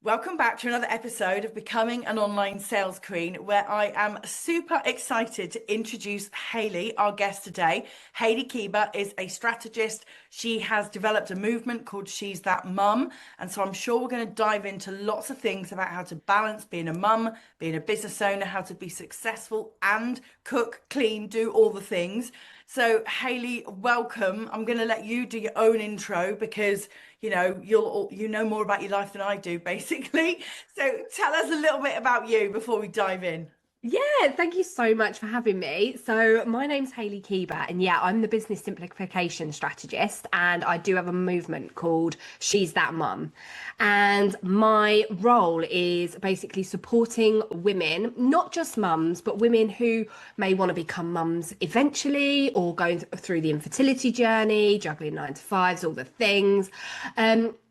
Welcome back to another episode of Becoming an Online Sales Queen, where I am super excited to introduce Hayley, our guest today. Hayley Keeber is a strategist. She has developed a movement called She's That Mum. And so I'm sure we're going to dive into lots of things about how to balance being a mum, being a business owner, how to be successful and cook, clean, do all the things. So Hayley, welcome. I'm going to let you do your own intro because you know more about your life than I do, basically. So tell us a little bit about you before we dive in. Yeah, thank you so much for having me. So, my name's Hayley Keeber, and yeah, I'm the business simplification strategist, and I do have a movement called She's That Mum. And my role is basically supporting women, not just mums, but women who may want to become mums eventually or going through the infertility journey, juggling 9 to 5s, all the things,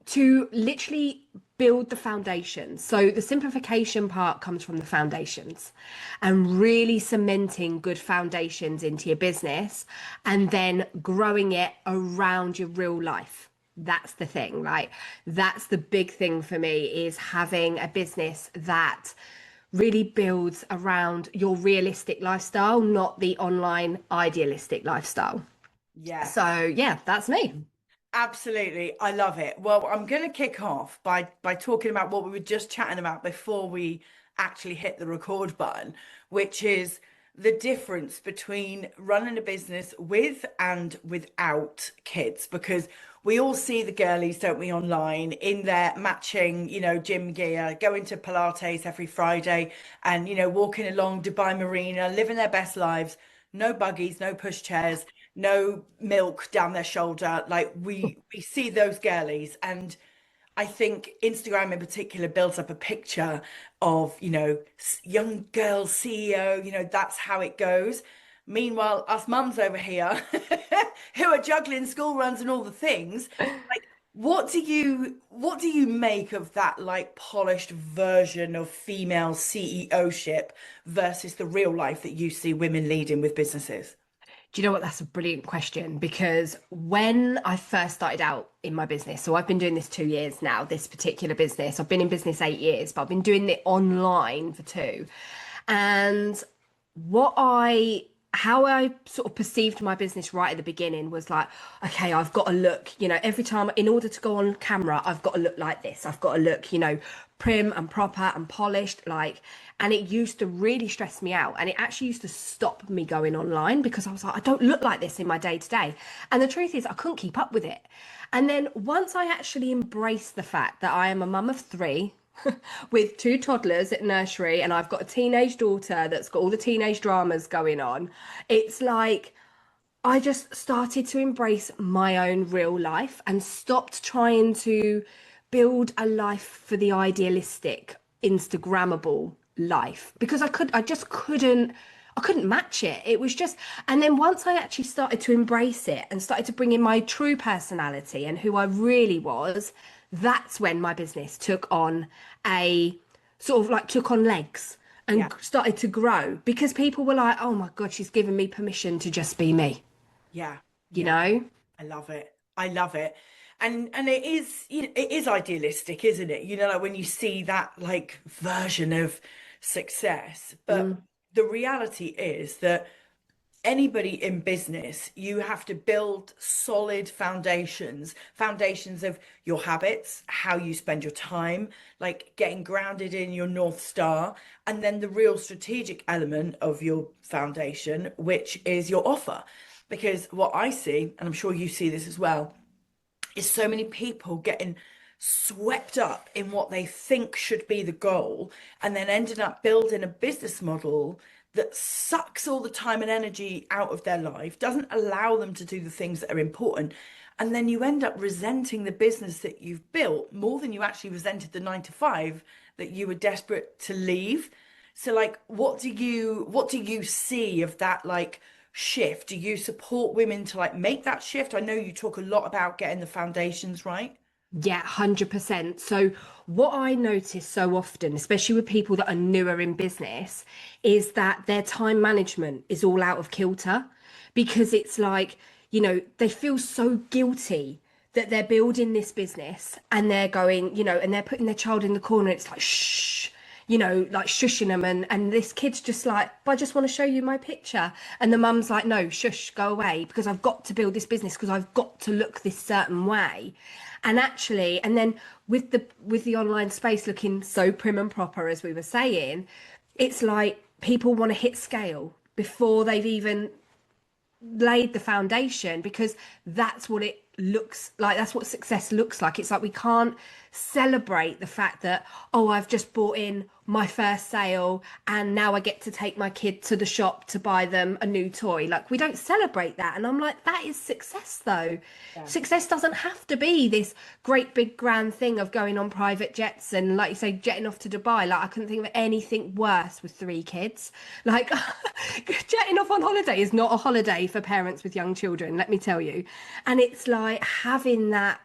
to literally build the foundations. So the simplification part comes from the foundations and really cementing good foundations into your business and then growing it around your real life. That's the thing, right? That's the big thing for me is having a business that really builds around your realistic lifestyle, not the online idealistic lifestyle. Yeah, So yeah, that's me. absolutely. I love it. Well, I'm going to kick off by talking about what we were just chatting about before we actually hit the record button, which is the difference between running a business with and without kids, because we all see the girlies, don't we, online in their matching, gym gear, going to Pilates every Friday and, walking along Dubai Marina, living their best lives, no buggies, no pushchairs, no milk down their shoulder. Like we see those girlies, and I think Instagram in particular builds up a picture of, young girl CEO, that's how it goes. Meanwhile, us mums over here who are juggling school runs and all the things, like what do you make of that like polished version of female CEO-ship versus the real life that you see women leading with businesses? Do you know what? That's a brilliant question because when I first started out in my business, so I've been doing this 2 years now, this particular business, I've been in business 8 years, but I've been doing it online for two. And what I how I sort of perceived my business right at the beginning was like, okay, I've got to look, every time in order to go on camera, I've got to look like this. I've got to look, prim and proper and polished, like, and it used to really stress me out. And it actually used to stop me going online because I was like, I don't look like this in my day to day. And the truth is, I couldn't keep up with it. And then once I actually embraced the fact that I am a mum of three, with two toddlers at nursery and I've got a teenage daughter that's got all the teenage dramas going on. It's like I just started to embrace my own real life and stopped trying to build a life for the idealistic, Instagrammable life because I couldn't match it. It was just, and then once I actually started to embrace it and started to bring in my true personality and who I really was, that's when my business took on a sort of like took on legs and Yeah. started to grow because people were like, oh my God, she's given me permission to just be me, Yeah, you yeah, know? I love it. I love it. And it is, it is idealistic, isn't it? Like when you see that like version of success. But Mm. the reality is that anybody in business, you have to build solid foundations of your habits, how you spend your time, like getting grounded in your North Star, and then the real strategic element of your foundation, which is your offer. Because what I see, and I'm sure you see this as well, is so many people getting swept up in what they think should be the goal and then ending up building a business model that sucks all the time and energy out of their life, doesn't allow them to do the things that are important. And then you end up resenting the business that you've built more than you actually resented the 9 to 5 that you were desperate to leave. So like what do you see of that like shift? Do you support women to like make that shift? I know you talk a lot about getting the foundations right. Yeah, 100%. So, what I notice so often, especially with people that are newer in business, is that their time management is all out of kilter because it's like, they feel so guilty that they're building this business and they're going, you know, and they're putting their child in the corner. It's like, shh, you know, like shushing them. And this kid's just like, but I just want to show you my picture. And the mum's like, no, shush, go away, because I've got to build this business, because I've got to look this certain way. And actually, and then with the online space looking so prim and proper, as we were saying, it's like people want to hit scale before they've even laid the foundation, because that's what it looks like, that's what success looks like. It's like we can't celebrate the fact that, oh, I've just bought in my first sale and now I get to take my kid to the shop to buy them a new toy. Like, we don't celebrate that. And I'm like, that is success though. Yeah. Success doesn't have to be this great big grand thing of going on private jets and, like you say, jetting off to Dubai. Like, I couldn't think of anything worse with 3 kids. Like, jetting off on holiday is not a holiday for parents with young children, let me tell you. And it's like having that,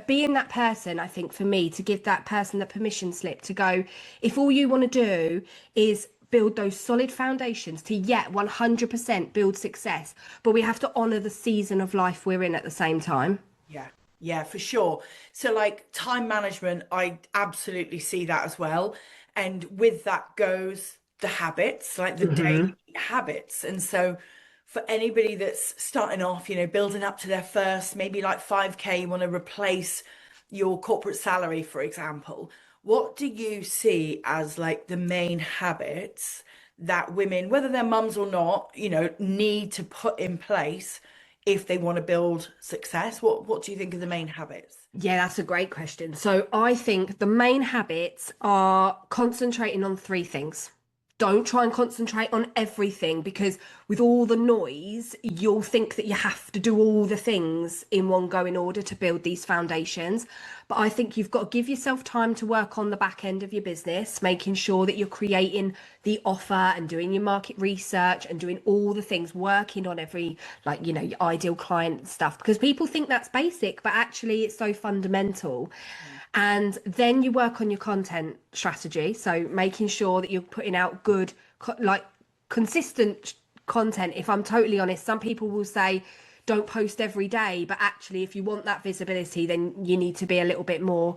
being that person, I think, for me, to give that person the permission slip to go, if all you want to do is build those solid foundations to, 100% build success, but we have to honor the season of life we're in at the same time. Yeah, for sure. So like time management, I absolutely see that as well. And with that goes the habits, like the daily habits. And so for anybody that's starting off, you know, building up to their first, maybe like 5K, you want to replace your corporate salary, for example. What do you see as like the main habits that women, whether they're mums or not, you know, need to put in place if they want to build success? What do you think are the main habits? Yeah, that's a great question. So I think the main habits are concentrating on 3 things. Don't try and concentrate on everything, because with all the noise, you'll think that you have to do all the things in one go in order to build these foundations. But I think you've got to give yourself time to work on the back end of your business, making sure that you're creating the offer and doing your market research and doing all the things, working on every, like, you know, your ideal client stuff, because people think that's basic, but actually it's so fundamental. And then you work on your content strategy. So making sure that you're putting out good, like consistent content. If I'm totally honest, some people will say, don't post every day. But actually, if you want that visibility, then you need to be a little bit more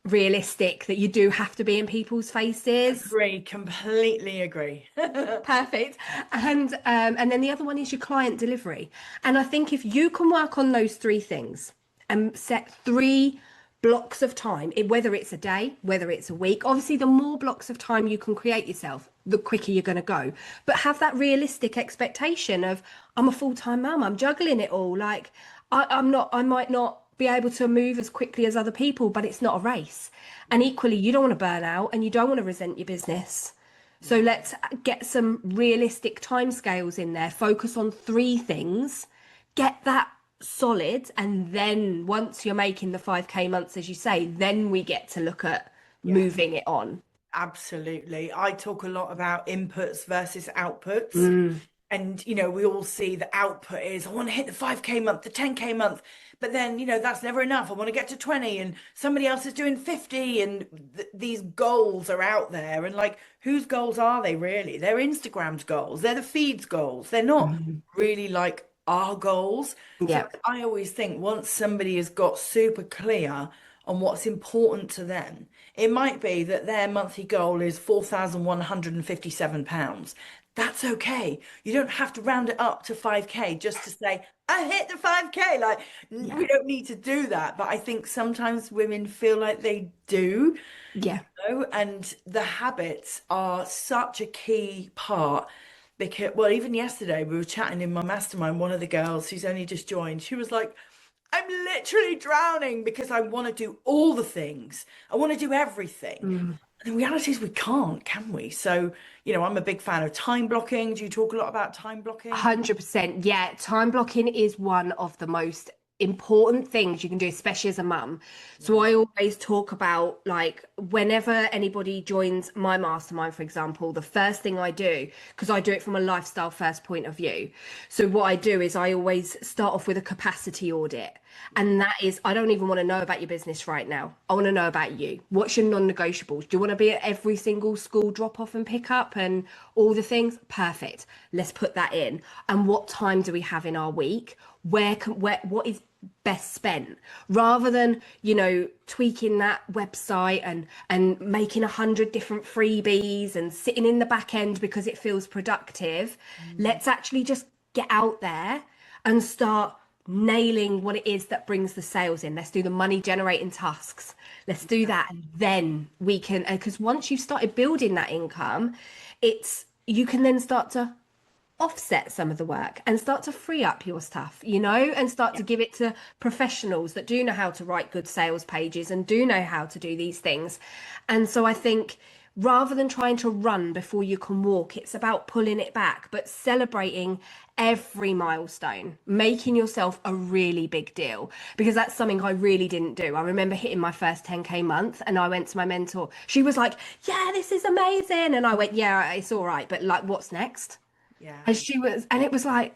realistic, that you do have to be in people's faces. Agree, completely agree. Perfect. And then the other one is your client delivery. And I think if you can work on those 3 things and set 3 blocks of time, whether it's a day, whether it's a week, obviously the more blocks of time you can create yourself, the quicker you're going to go. But have that realistic expectation of, I'm a full-time mum, I'm juggling it all. Like, I might not be able to move as quickly as other people, but it's not a race. And equally, you don't want to burn out and you don't want to resent your business. So let's get some realistic timescales in there, focus on 3 things, get that solid, and then once you're making the 5K months, as you say, then we get to look at moving it on. Absolutely. I talk a lot about inputs versus outputs. And, you know, we all see the output is, I want to hit the 5K month, the 10K month. But then, you know, that's never enough. I want to get to 20 and somebody else is doing 50. And these goals are out there. And like, whose goals are they really? They're Instagram's goals. They're the feed's goals. They're not really like our goals. Yeah. So I always think once somebody has got super clear on what's important to them, it might be that their monthly goal is £4,157. That's okay. You don't have to round it up to 5K just to say, I hit the 5K. Like, we don't need to do that. But I think sometimes women feel like they do. Yeah. You know? And the habits are such a key part. Because, well, even yesterday we were chatting in my mastermind, one of the girls who's only just joined, she was like, I'm literally drowning because I want to do all the things. I want to do everything. And the reality is we can't, can we? So, you know, I'm a big fan of time blocking. Do you talk a lot about time blocking? 100%. Yeah. Time blocking is one of the most important things you can do, especially as a mum. So I always talk about, like, whenever anybody joins my mastermind, for example, the first thing I do, because I do it from a lifestyle first point of view. So what I do is I always start off with a capacity audit. And that is, I don't even want to know about your business right now. I want to know about you. What's your non-negotiables? Do you want to be at every single school drop off and pick up and all the things? Perfect. Let's put that in. And what time do we have in our week? What is best spent, rather than, tweaking that website and making 100 different freebies and sitting in the back end because it feels productive. Mm. Let's actually just get out there and start nailing what it is that brings the sales in. Let's do the money generating tasks. Let's do that, and then we can, because once you've started building that income, it's you can then start to offset some of the work and start to free up your stuff, and start Yeah. to give it to professionals that do know how to write good sales pages and do know how to do these things. And so I think, rather than trying to run before you can walk, it's about pulling it back, but celebrating every milestone, making yourself a really big deal, because that's something I really didn't do. I remember hitting my first 10K month and I went to my mentor. She was like, "Yeah, this is amazing." And I went, "Yeah, it's all right, but like, what's next?" Yeah. And it was like,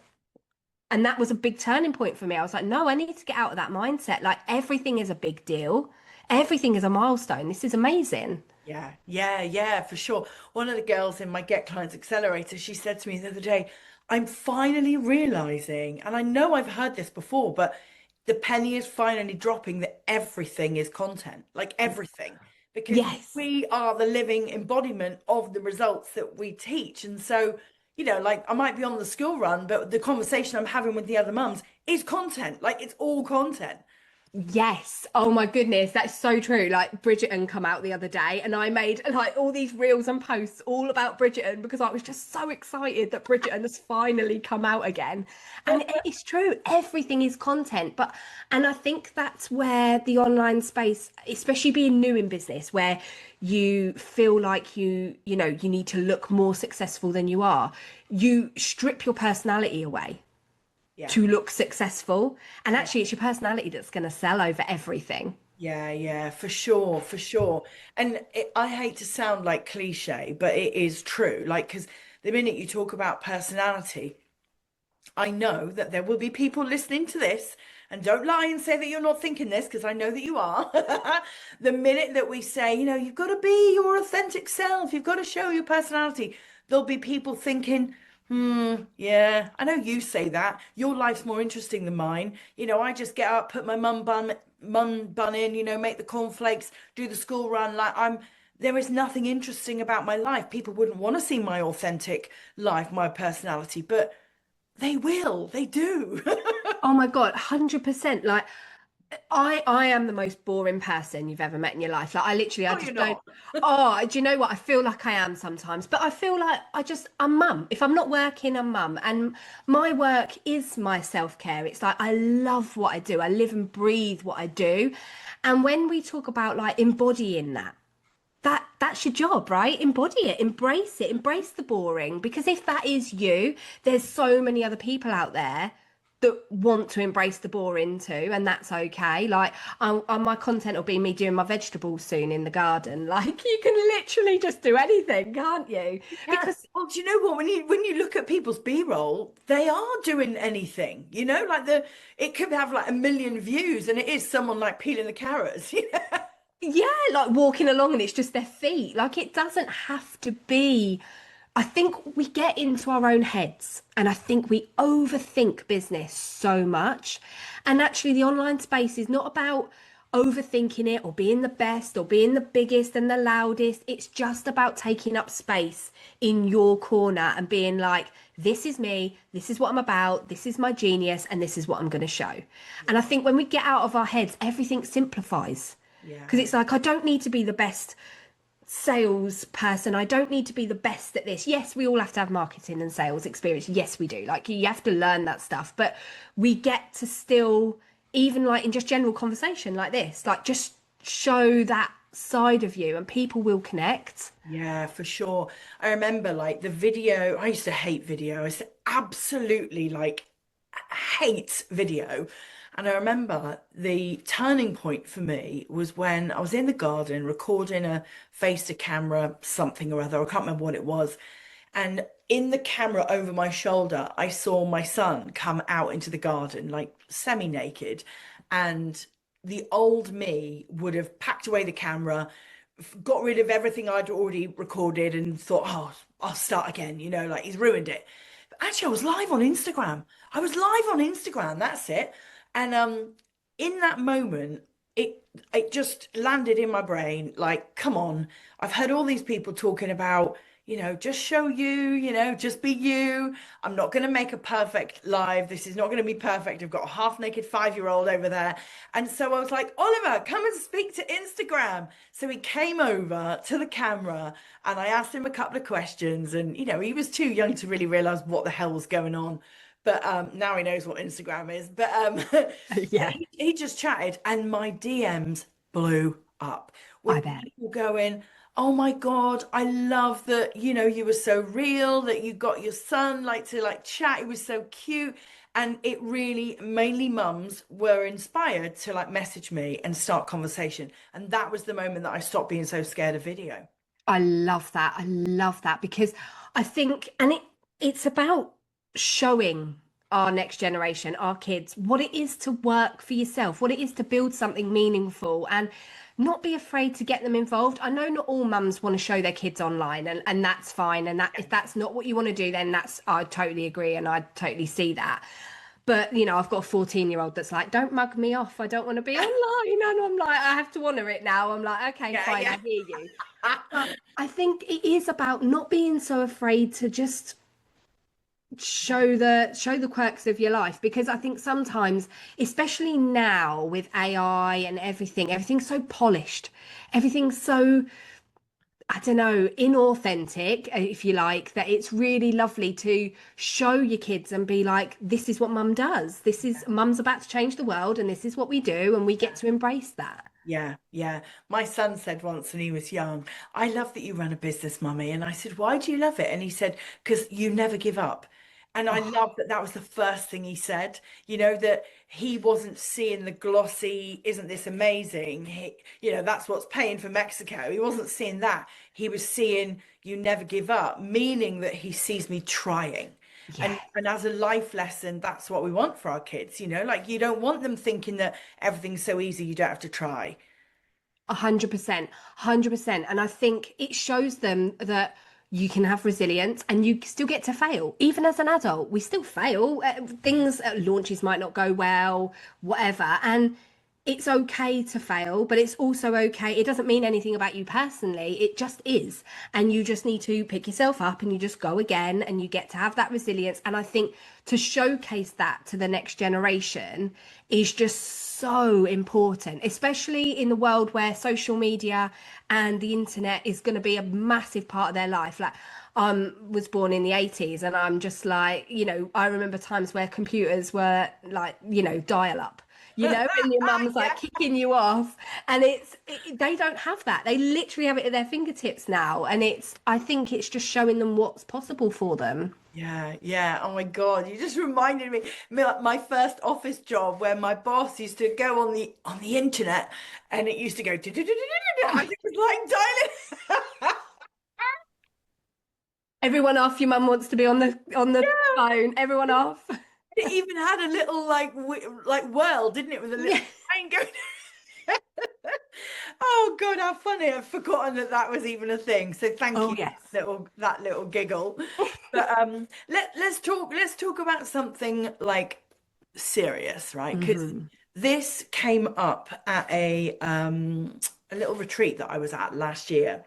and that was a big turning point for me. I was like, no, I need to get out of that mindset. Like, everything is a big deal. Everything is a milestone. This is amazing. Yeah, yeah, yeah, for sure. One of the girls in my Get Clients Accelerator, she said to me the other day, I'm finally realizing, and I know I've heard this before, but the penny is finally dropping that everything is content, like everything, because Yes. we are the living embodiment of the results that we teach. And so, like I might be on the school run, but the conversation I'm having with the other mums is content, like it's all content. Yes. Oh my goodness, that's so true. Like, Bridgerton come out the other day and I made like all these reels and posts all about Bridgerton because I was just so excited that Bridgerton has finally come out again. And it's true, everything is content. And I think that's where the online space, especially being new in business, where you feel like you need to look more successful than you are, you strip your personality away Yeah. to look successful. And actually, it's your personality that's going to sell over everything. Yeah, yeah, for sure, for sure. And I hate to sound like cliche, but it is true. Like, because the minute you talk about personality, I know that there will be people listening to this, and don't lie and say that you're not thinking this, because I know that you are. The minute that we say, you've got to be your authentic self, you've got to show your personality, there'll be people thinking, yeah, I know you say that. Your life's more interesting than mine. I just get up, put my mum bun in, make the cornflakes, do the school run. Like there is nothing interesting about my life. People wouldn't want to see my authentic life, my personality, but they will. They do. Oh my God, 100%. Like, I am the most boring person you've ever met in your life. Like, I No, you're just don't. not. Oh, do you know what? I feel like I am sometimes, but I feel like I'm mum. If I'm not working, I'm mum. And my work is my self-care. It's like, I love what I do. I live and breathe what I do. And when we talk about like embodying that's your job, right? Embody it, embrace the boring. Because if that is you, there's so many other people out there that want to embrace the boring too, and that's okay. Like, my content will be me doing my vegetables soon in the garden. Like, you can literally just do anything, can't you? Yeah. Because Well, do you know what? When you look at people's B-roll, they are doing anything. Like it could have like a million views, and it is someone like peeling the carrots. yeah, like walking along and it's just their feet. Like, it doesn't have to be. I think we get into our own heads and I think we overthink business so much. And actually, the online space is not about overthinking it or being the best or being the biggest and the loudest. It's just about taking up space in your corner and being like, this is me, this is what I'm about, this is my genius, and this is what I'm going to show. And I think when we get out of our heads, everything simplifies. Because Yeah. it's like, I don't need to be the best salesperson. I don't need to be the best at this. Yes, we all have to have marketing and sales experience. Yes, we do. Like, you have to learn that stuff. But we get to still, even like in just general conversation like this, like, just show that side of you and people will connect. Yeah, for sure. I remember like the video, I used to hate video. I used to absolutely like hate video. And I remember the turning point for me was when I was in the garden recording a face to camera something or other. I can't remember what it was. And in the camera over my shoulder, I saw my son come out into the garden, like semi-naked. And the old me would have packed away the camera, got rid of everything I'd already recorded and thought, oh, I'll start again, like he's ruined it. But actually, I was live on Instagram. I was live on Instagram, that's it. And in that moment, it just landed in my brain like, come on, I've heard all these people talking about, just show you, just be you. I'm not going to make a perfect live. This is not going to be perfect. I've got a half naked 5-year-old over there. And so I was like, Oliver, come and speak to Instagram. So he came over to the camera and I asked him a couple of questions. And, he was too young to really realize what the hell was going on. But now he knows what Instagram is. But Yeah, he just chatted, and my DMs blew up I with bet. people going, "Oh my God, I love that, you were so real, that you got your son like to like chat. It was so cute." And it really, mainly mums were inspired to like message me and start conversation. And that was the moment that I stopped being so scared of video. I love that. I love that because I think, and it's about showing our next generation, our kids, what it is to work for yourself, what it is to build something meaningful and not be afraid to get them involved. I know not all mums want to show their kids online and that's fine. And that if that's not what you want to do, then I totally agree and I totally see that. But I've got a 14-year-old that's like, don't mug me off. I don't want to be online. And I'm like, I have to honor it now. I'm like, okay, Yeah, fine, yeah. I hear you. But I think it is about not being so afraid to just show the quirks of your life because I think sometimes, especially now with AI and everything's so polished, everything's so I don't know, inauthentic, if you like, that it's really lovely to show your kids and be like, this is what mum does. This is mum's about to change the world and this is what we do, and we get to embrace that. Yeah, yeah. My son said once when he was young, "I love that you run a business, mummy." And I said, "Why do you love it?" And he said, "Because you never give up." And I Oh, love that that was the first thing he said, that he wasn't seeing the glossy, "Isn't this amazing?" That's what's paying for Mexico. He wasn't seeing that. He was seeing, "You never give up," meaning that he sees me trying. yeah. And as a life lesson, that's what we want for our kids, like you don't want them thinking that everything's so easy, you don't have to try. 100%, 100%. And I think it shows them that you can have resilience and you still get to fail. Even as an adult, we still fail. Things, launches might not go well, whatever. And it's okay to fail, but it's also okay. It doesn't mean anything about you personally. It just is. And you just need to pick yourself up and you just go again and you get to have that resilience. And I think to showcase that to the next generation is just so important, especially in the world where social media and the internet is going to be a massive part of their life. Like, was born in the 80s, and I'm just like, I remember times where computers were like, dial up. And your mum's Yeah. like kicking you off, and they don't have that. They literally have it at their fingertips now, and I think it's just showing them what's possible for them. Yeah, yeah. Oh my God, you just reminded me my first office job where my boss used to go on the internet and it used to go as it was like dialing. Everyone off. Your mum wants to be on the phone. Everyone off. It even had a little like whirl, didn't it, with a little Yeah. train going. Oh God, how funny! I've forgotten that that was even a thing. So thank Oh you, yes. that little giggle. But let's talk about something like serious, right? Because Hmm. this came up at a little retreat that I was at last year.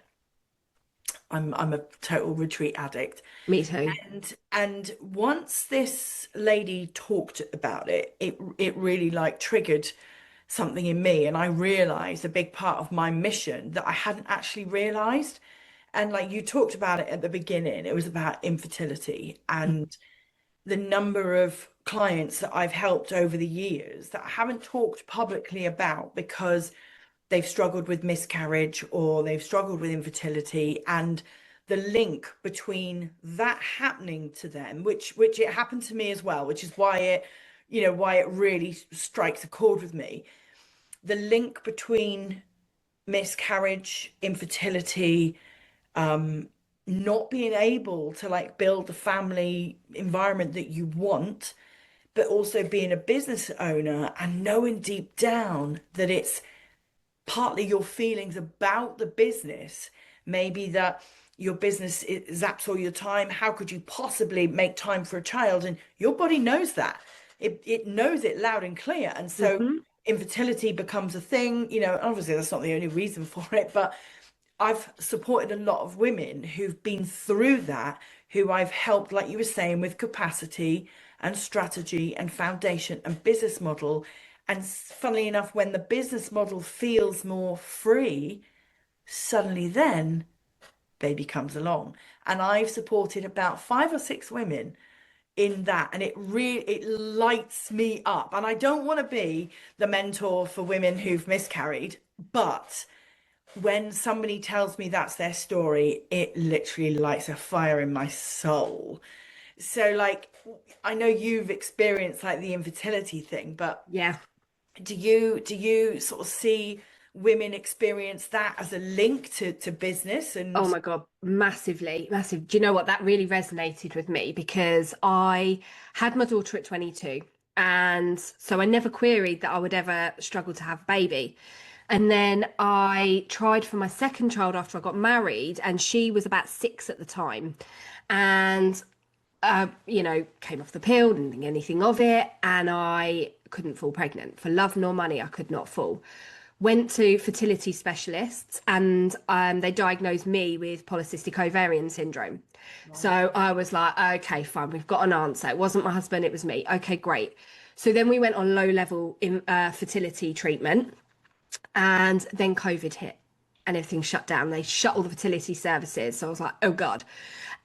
I'm a total retreat addict. Me too. And once this lady talked about it, it really like triggered something in me, and I realized a big part of my mission that I hadn't actually realized. And like you talked about it at the beginning, it was about infertility and the number of clients that I've helped over the years that I haven't talked publicly about because they've struggled with miscarriage or they've struggled with infertility, and the link between that happening to them, which it happened to me as well, which is why it really strikes a chord with me. The link between miscarriage, infertility, not being able to like build the family environment that you want, but also being a business owner and knowing deep down that it's partly your feelings about the business, maybe that your business zaps all your time. How could you possibly make time for a child? And your body knows that. it knows it loud and clear. And so Hmm. infertility becomes a thing, obviously that's not the only reason for it, but I've supported a lot of women who've been through that, who I've helped, like you were saying, with capacity and strategy and foundation and business model. And funnily enough, when the business model feels more free, suddenly then baby comes along. And I've supported about 5 or 6 women in that, and it lights me up. And I don't want to be the mentor for women who've miscarried, but when somebody tells me that's their story, it literally lights a fire in my soul. So like, I know you've experienced like the infertility thing, but Yeah. do you sort of see women experience that as a link to business? Oh And my God, massively, massive. Do you know what? That really resonated with me because I had my daughter at 22. And so I never queried that I would ever struggle to have a baby. And then I tried for my second child after I got married, and she was about 6 at the time. And came off the pill, didn't think anything of it, and I couldn't fall pregnant for love nor money. I could not fall. Went to fertility specialists, and they diagnosed me with polycystic ovarian syndrome. So I was like, okay, fine, we've got an answer. It wasn't my husband, it was me. Okay, great. So then we went on low level fertility treatment, and then COVID hit and everything shut down. They shut all the fertility services. So I was like, oh God.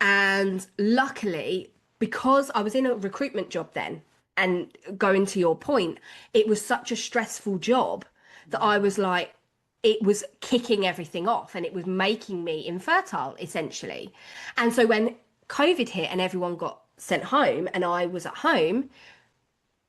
And luckily, because I was in a recruitment job then, and going to your point, it was such a stressful job that I was like, it was kicking everything off and it was making me infertile essentially. And so when COVID hit and everyone got sent home and I was at home,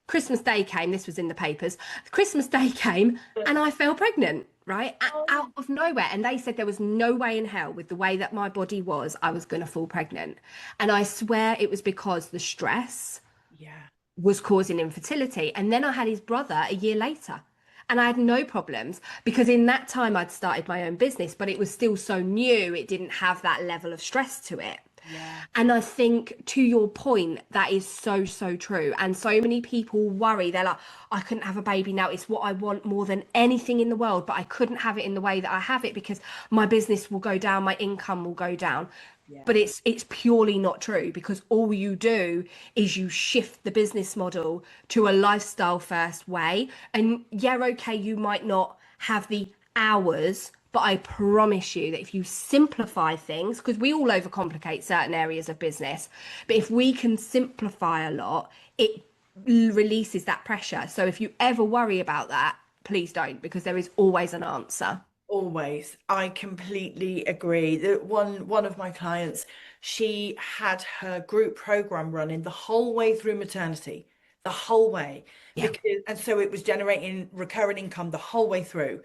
Christmas Day came, this was in the papers. Christmas Day came and I fell pregnant, right? Out of nowhere. And they said there was no way in hell, with the way that my body was, I was going to fall pregnant. And I swear it was because the stress yeah, was causing infertility. And then I had his brother a year later. And I had no problems because in that time I'd started my own business, but it was still so new, it didn't have that level of stress to it. yeah, And I think to your point, that is so, so true. And so many people worry. They're like, I couldn't have a baby now. It's what I want more than anything in the world, but I couldn't have it in the way that I have it because my business will go down, my income will go down. yeah. But it's purely not true because all you do is you shift the business model to a lifestyle first way. And yeah, okay, you might not have the hours, but I promise you that if you simplify things, because we all overcomplicate certain areas of business, but if we can simplify a lot, it releases that pressure. So if you ever worry about that, please don't, because there is always an answer. Always. I completely agree. That one of my clients, she had her group program running the whole way through maternity, the whole way. Yeah. Because and so it was generating recurring income the whole way through.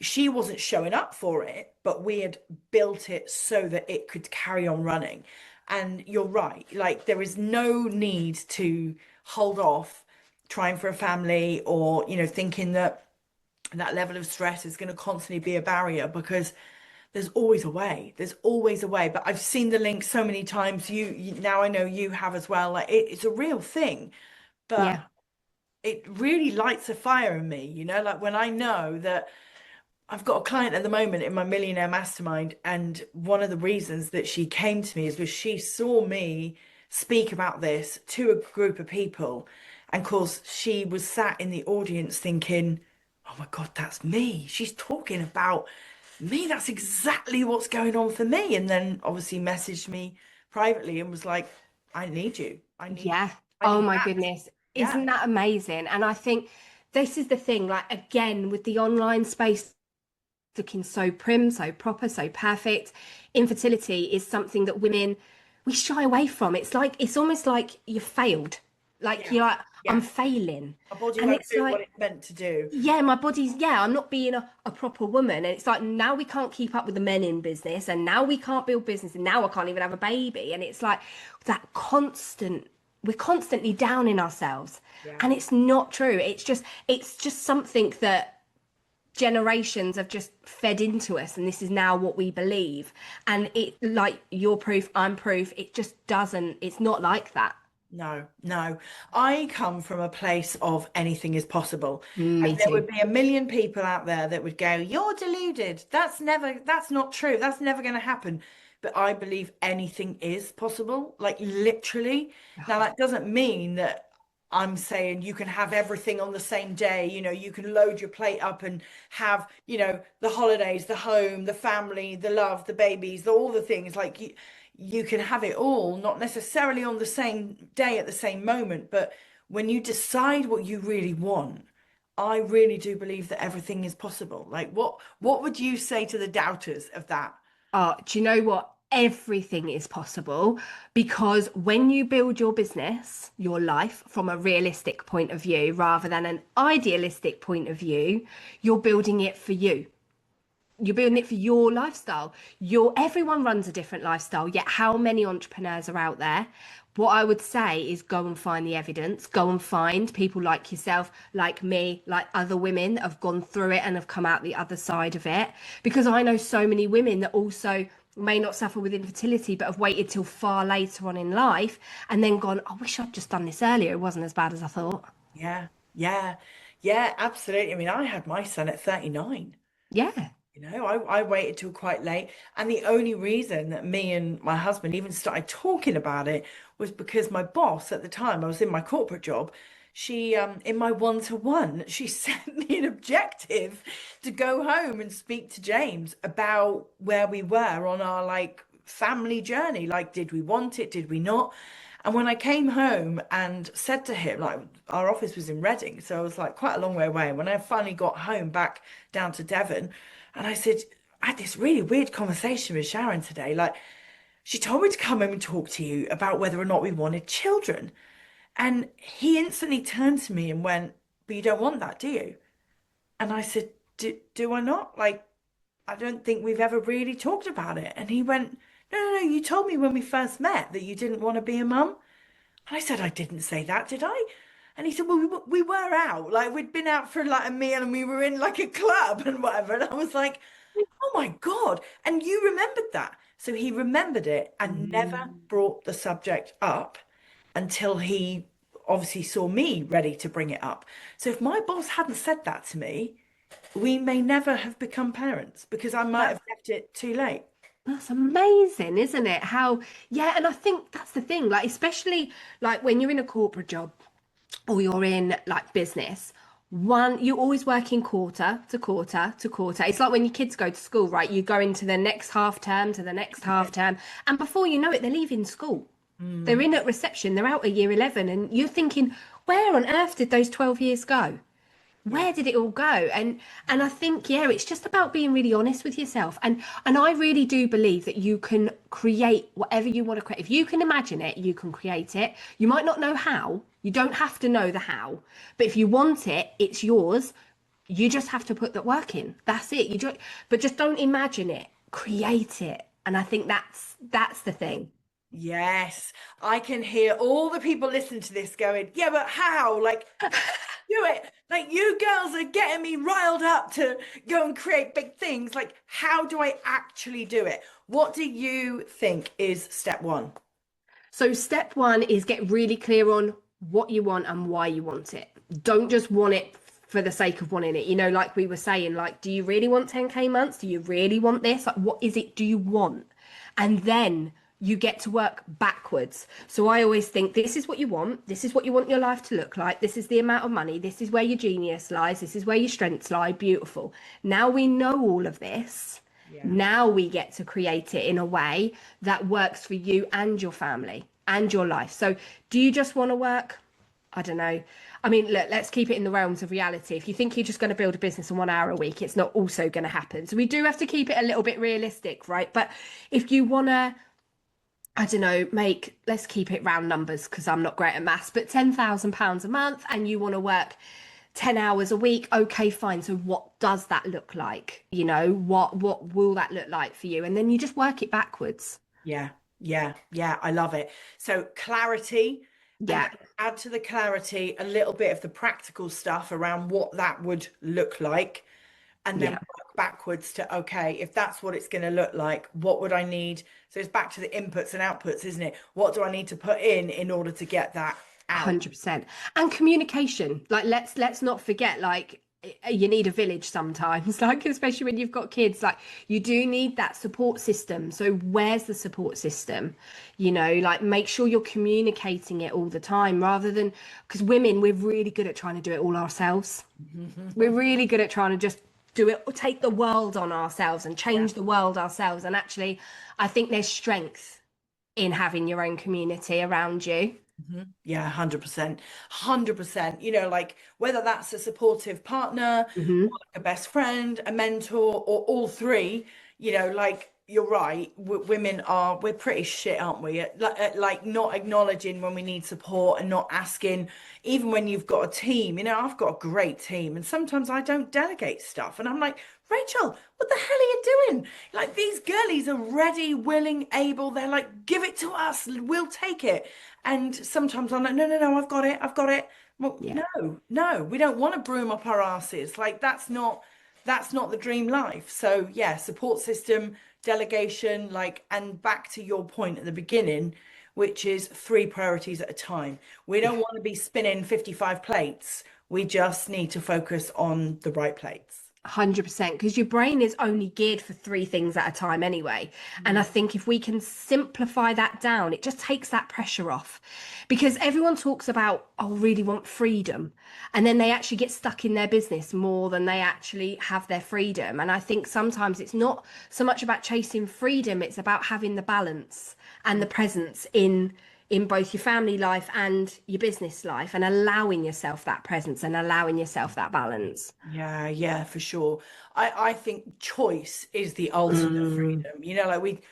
She wasn't showing up for it, but we had built it so that it could carry on running. And you're right, like there is no need to hold off trying for a family or, thinking that that level of stress is going to constantly be a barrier because there's always a way. There's always a way. But I've seen the link so many times. Now I know you have as well. Like it's a real thing, but Yeah. it really lights a fire in me, like when I know that I've got a client at the moment in my millionaire mastermind, and one of the reasons that she came to me is because she saw me speak about this to a group of people. And of course, she was sat in the audience thinking, oh my God, that's me. She's talking about me. That's exactly what's going on for me. And then obviously messaged me privately and was like, I need you. Yeah. I Oh need my that. goodness. Yeah. Isn't that amazing? And I think this is the thing, like again, with the online space looking so prim, so proper, so perfect, infertility is something that women we shy away from. It's like it's almost like you failed. Like Yeah. you're like, I'm Yeah. failing. My body And won't it's do what like, it's meant to do. yeah, my body's, yeah, I'm not being a proper woman. And it's like now we can't keep up with the men in business, and now we can't build business, and now I can't even have a baby. And it's like that constant, we're constantly down in ourselves. Yeah. And it's not true. It's just something that generations have just fed into us, and this is now what we believe. And it, like, you're proof, I'm proof, it just doesn't, it's not like that. No, no. I come from a place of anything is possible. And Me there would too. be a million people out there that would go, "You're deluded. That's not true. That's never going to happen." But I believe anything is possible, like literally. Now, that doesn't mean that I'm saying you can have everything on the same day. You can load your plate up and have, the holidays, the home, the family, the love, the babies, all the things. Like you can have it all, not necessarily on the same day at the same moment, but when you decide what you really want, I really do believe that everything is possible. Like what would you say to the doubters of that? Oh, do you know what? Everything is possible because when you build your business, your life from a realistic point of view rather than an idealistic point of view, you're building it for you. You're building it for your lifestyle. Everyone runs a different lifestyle, yet how many entrepreneurs are out there? What I would say is go and find the evidence, go and find people like yourself, like me, like other women that have gone through it and have come out the other side of it. Because I know so many women that also may not suffer with infertility, but have waited till far later on in life and then gone, I wish I'd just done this earlier. It wasn't as bad as I thought. Yeah, yeah, yeah, absolutely. I mean, I had my son at 39. Yeah. I waited till quite late. And the only reason that me and my husband even started talking about it was because my boss at the time, I was in my corporate job, she, in my one-to-one, she sent me an objective to go home and speak to James about where we were on our like family journey. Like, did we want it? Did we not? And when I came home and said to him, like our office was in Reading, so I was like quite a long way away. When I finally got home back down to Devon, and I said, I had this really weird conversation with Sharon today. Like, she told me to come home and talk to you about whether or not we wanted children. And he instantly turned to me and went, "But you don't want that, do you?" And I said, do I not? Like, I don't think we've ever really talked about it. And he went, "No, no, no, you told me when we first met that you didn't want to be a mum." And I said, "I didn't say that, did I?" And he said, "Well, we were out. Like, we'd been out for like a meal and we were in like a club and whatever." And I was like, "Oh my God." And you remembered that. So he remembered it and never Mm. brought the subject up until he obviously saw me ready to bring it up. So if my boss hadn't said that to me, we may never have become parents because I might have left it too late. That's amazing, isn't it? How, yeah, and I think that's the thing, like, especially like when you're in a corporate job or you're in like business, you're always working quarter to quarter to quarter. It's like when your kids go to school, right? You go into the next half term to the next half term, and before you know it, they're leaving school. They're Mm, in at reception, they're out at year 11, and you're thinking, where on earth did those 12 years go? yeah. Where did it all go? And I think, yeah, it's just about being really honest with yourself. And I really do believe that you can create whatever you want to create. If you can imagine it, you can create it. You might not know how, you don't have to know the how, but if you want it, it's yours. You just have to put that work in. That's it. But just don't imagine it, create it. And I think that's the thing. Yes, I can hear all the people listening to this going, "Yeah, but how? Like, do it. Like, you girls are getting me riled up to go and create big things. Like, how do I actually do it?" What do you think is step one? So, step one is get really clear on what you want and why you want it. Don't just want it for the sake of wanting it. Like we were saying, like, do you really want 10K months? Do you really want this? Like, what is it do you want? And then you get to work backwards. So I always think this is what you want. This is what you want your life to look like. This is the amount of money. This is where your genius lies. This is where your strengths lie. Beautiful. Now we know all of this. Yeah. Now we get to create it in a way that works for you and your family and your life. So, do you just want to work? I don't know. I mean, look, let's keep it in the realms of reality. If you think you're just going to build a business in 1 hour a week, it's not also going to happen. So, we do have to keep it a little bit realistic, right? But if you want to, I don't know, let's keep it round numbers because I'm not great at maths, but £10,000 a month and you want to work 10 hours a week, okay, fine. So what does that look like? What will that look like for you? And then you just work it backwards. Yeah, yeah, yeah. I love it. So clarity, and Yeah. then add to the clarity a little bit of the practical stuff around what that would look like. and then Yeah. work backwards to, okay, if that's what it's going to look like, what would I need? So it's back to the inputs and outputs, isn't it? What do I need to put in order to get that out? 100%. And communication, like let's not forget, like you need a village sometimes, like especially when you've got kids, like you do need that support system. So where's the support system? Like make sure you're communicating it all the time, rather than, because women, we're really good at trying to do it all ourselves. We're really good at trying to just do it, take the world on ourselves and Yeah. change the world ourselves. And actually, I think there's strength in having your own community around you. Yeah, 100%. 100%. Like whether that's a supportive partner, Hmm. or like a best friend, a mentor, or all three, like you're right. We're pretty shit, aren't we? At not acknowledging when we need support and not asking, even when you've got a team. I've got a great team, and sometimes I don't delegate stuff. And I'm like, Rachel, what the hell are you doing? Like these girlies are ready, willing, able. They're like, give it to us, we'll take it. And sometimes I'm like, no, no, no, I've got it, I've got it. Well, Yeah. no, no, we don't want to broom up our asses. Like that's not the dream life. So yeah, support system, delegation, like, and back to your point at the beginning, which is three priorities at a time. We don't want to be spinning 55 plates. We just need to focus on the right plates. 100%, because your brain is only geared for three things at a time anyway. And I think if we can simplify that down, it just takes that pressure off. Because everyone talks about, oh, really want freedom. And then they actually get stuck in their business more than they actually have their freedom. And I think sometimes it's not so much about chasing freedom, it's about having the balance and the presence in both your family life and your business life, and allowing yourself that presence and allowing yourself that balance. Yeah, yeah, for sure. I think choice is the ultimate Mm, freedom. Like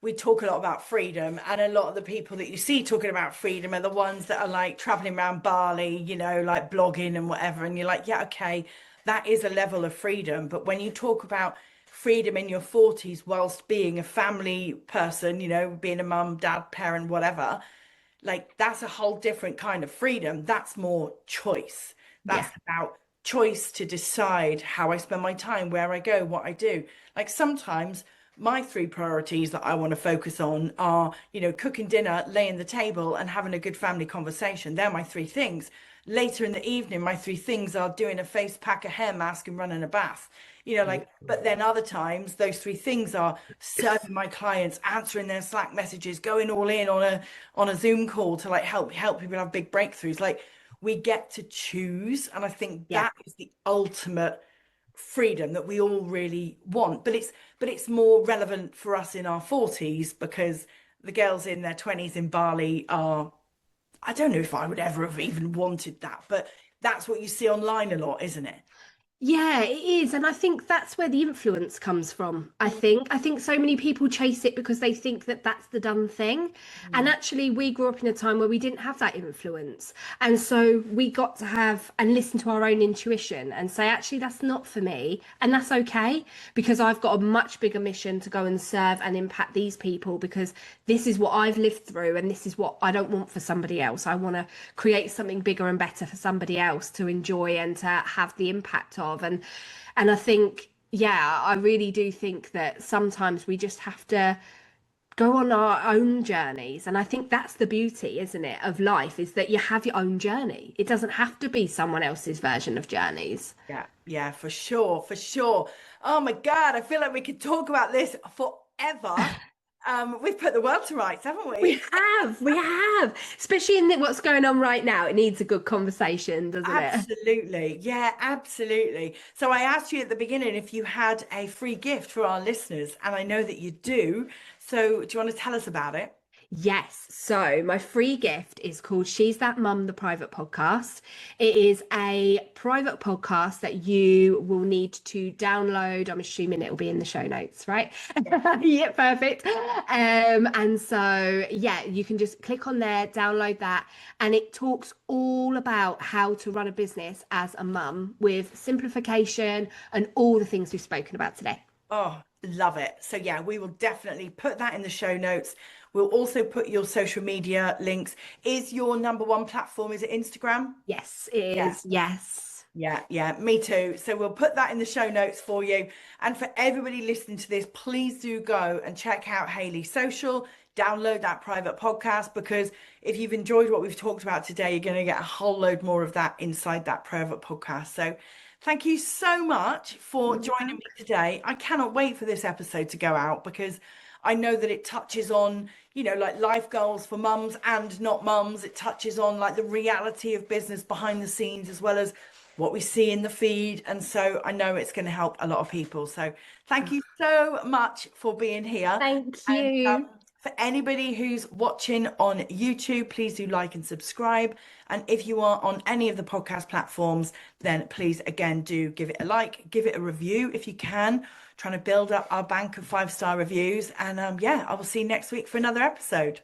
we talk a lot about freedom, and a lot of the people that you see talking about freedom are the ones that are like traveling around Bali, like blogging and whatever. And you're like, yeah, okay, that is a level of freedom. But when you talk about freedom in your 40s whilst being a family person, being a mum, dad, parent, whatever, like that's a whole different kind of freedom. That's more choice. yeah. That's about choice to decide how I spend my time, where I go, what I do. Like sometimes my three priorities that I want to focus on are, cooking dinner, laying the table, and having a good family conversation. They're my three things. Later in the evening, my three things are doing a face pack, a hair mask, and running a bath. Like, but then other times, those three things are serving my clients, answering their Slack messages, going all in on a Zoom call to like help people have big breakthroughs. Like we get to choose, and I think Yeah. that is the ultimate freedom that we all really want. But it's more relevant for us in our 40s because the girls in their 20s in Bali are, I don't know if I would ever have even wanted that, but that's what you see online a lot, isn't it? Yeah, it is. And I think that's where the influence comes from. I think so many people chase it because they think that that's the done thing. And Mm. actually, we grew up in a time where we didn't have that influence. And so we got to have and listen to our own intuition and say, actually, that's not for me. And that's okay, because I've got a much bigger mission to go and serve and impact these people, because this is what I've lived through and this is what I don't want for somebody else. I want to create something bigger and better for somebody else to enjoy and to have the impact of. And I think, yeah, I really do think that sometimes we just have to go on our own journeys. And I think that's the beauty, isn't it, of life, is that you have your own journey. It doesn't have to be someone else's version of journeys. Yeah, yeah, for sure, for sure. Oh my God, I feel like we could talk about this forever. We've put the world to rights, haven't we? We have, especially in what's going on right now. It needs a good conversation, doesn't it? Absolutely. Yeah, absolutely. So I asked you at the beginning if you had a free gift for our listeners, and I know that you do. So do you want to tell us about it? Yes. So my free gift is called She's That Mum, the private podcast. It is a private podcast that you will need to download. I'm assuming it will be in the show notes, right? Yeah. Yeah, perfect. And so yeah, you can just click on there, download that, and it talks all about how to run a business as a mum with simplification and all the things we've spoken about today. Oh, love it. So yeah, we will definitely put that in the show notes. We'll also put your social media links. Is your number one platform, is it Instagram? Yes, it Yeah. is. Yes. Yeah, me too. So we'll put that in the show notes for you. And for everybody listening to this, please do go and check out Hayley's social, download that private podcast, because if you've enjoyed what we've talked about today, you're going to get a whole load more of that inside that private podcast. So thank you so much for joining me today. I cannot wait for this episode to go out because I know that it touches on, like life goals for mums and not mums. It touches on like the reality of business behind the scenes as well as what we see in the feed. And so I know it's going to help a lot of people. So thank you so much for being here. Thank And you. for anybody who's watching on YouTube, please do like and subscribe. And if you are on any of the podcast platforms, then please again do give it a like, give it a review if you can. Trying to build up our bank of 5-star reviews. And yeah, I will see you next week for another episode.